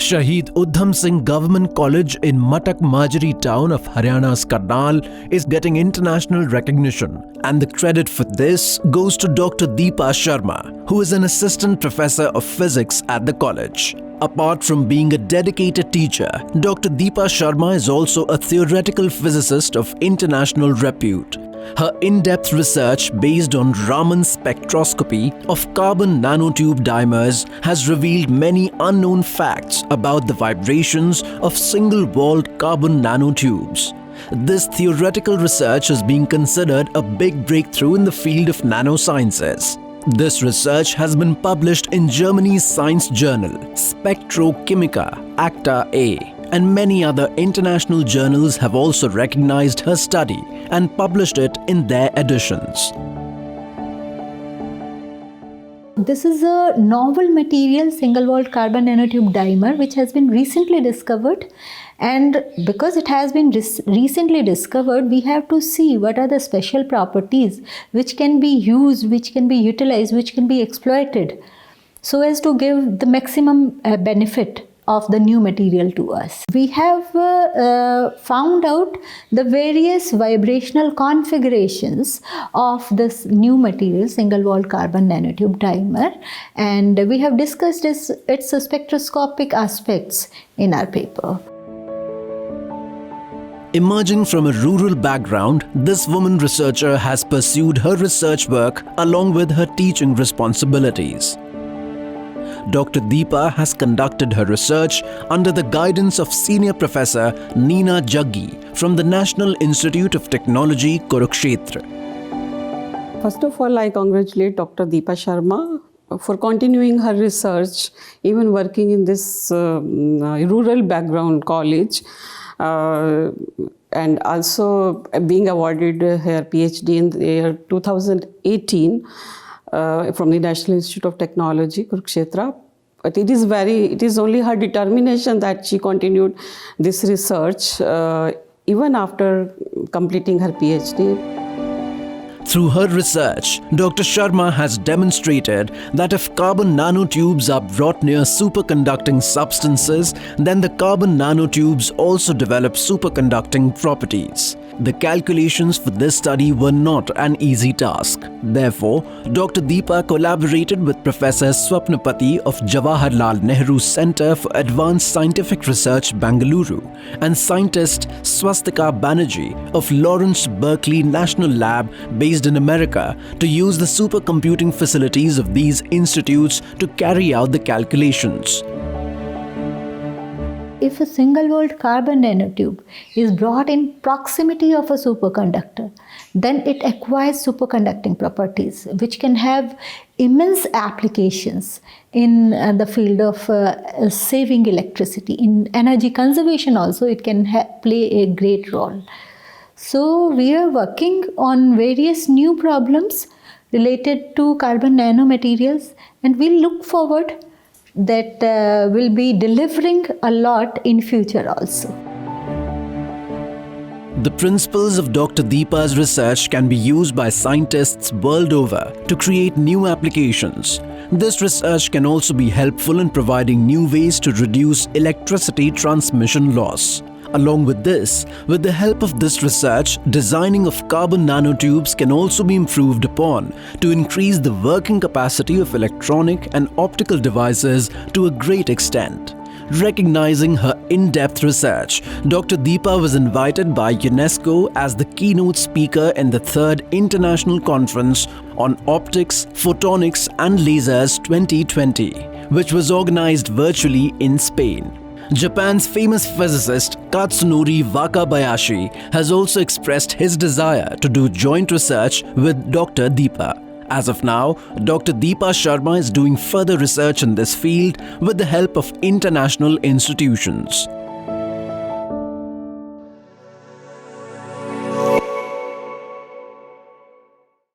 Shahid Udham Singh Government College in Matak Majri town of Haryana's Karnal is getting international recognition, and the credit for this goes to Dr. Deepa Sharma, who is an assistant professor of physics at the college. Apart from being a dedicated teacher, Dr. Deepa Sharma is also a theoretical physicist of international repute. Her in-depth research based on Raman spectroscopy of carbon nanotube dimers has revealed many unknown facts about the vibrations of single-walled carbon nanotubes. This theoretical research is being considered a big breakthrough in the field of nanosciences. This research has been published in Germany's science journal Spectrochemica Acta A, and many other international journals have also recognized her study and published it in their editions. This is a novel material single-walled carbon nanotube dimer which has been recently discovered, and because it has been recently discovered, we have to see what are the special properties which can be used, which can be utilized, which can be exploited so as to give the maximum benefit of the new material to us. We have found out the various vibrational configurations of this new material, single-walled carbon nanotube dimer, and we have discussed its spectroscopic aspects in our paper. Emerging from a rural background, this woman researcher has pursued her research work along with her teaching responsibilities. Dr. Deepa has conducted her research under the guidance of Senior Professor Neena Jaggi from the National Institute of Technology, Kurukshetra. First of all, I congratulate Dr. Deepa Sharma for continuing her research, even working in this rural background college, and also being awarded her PhD in the year 2018. From the National Institute of Technology, Kurukshetra. But it is only her determination that she continued this research even after completing her PhD. Through her research, Dr. Sharma has demonstrated that if carbon nanotubes are brought near superconducting substances, then the carbon nanotubes also develop superconducting properties. The calculations for this study were not an easy task. Therefore, Dr. Deepa collaborated with Professor Swapnapati of Jawaharlal Nehru Centre for Advanced Scientific Research, Bengaluru, and scientist Swastika Banerjee of Lawrence Berkeley National Lab based in America to use the supercomputing facilities of these institutes to carry out the calculations. If a single-walled carbon nanotube is brought in proximity of a superconductor, then it acquires superconducting properties which can have immense applications in the field of saving electricity. In energy conservation also it can play a great role. So we are working on various new problems related to carbon nanomaterials, and we look forward that will be delivering a lot in future also. The principles of Dr. Deepa's research can be used by scientists world over to create new applications. This research can also be helpful in providing new ways to reduce electricity transmission loss. Along with this, with the help of this research, designing of carbon nanotubes can also be improved upon to increase the working capacity of electronic and optical devices to a great extent. Recognizing her in-depth research, Dr. Deepa was invited by UNESCO as the keynote speaker in the 3rd International Conference on Optics, Photonics and Lasers 2020, which was organized virtually in Spain. Japan's famous physicist Katsunori Wakabayashi has also expressed his desire to do joint research with Dr. Deepa. As of now, Dr. Deepa Sharma is doing further research in this field with the help of international institutions.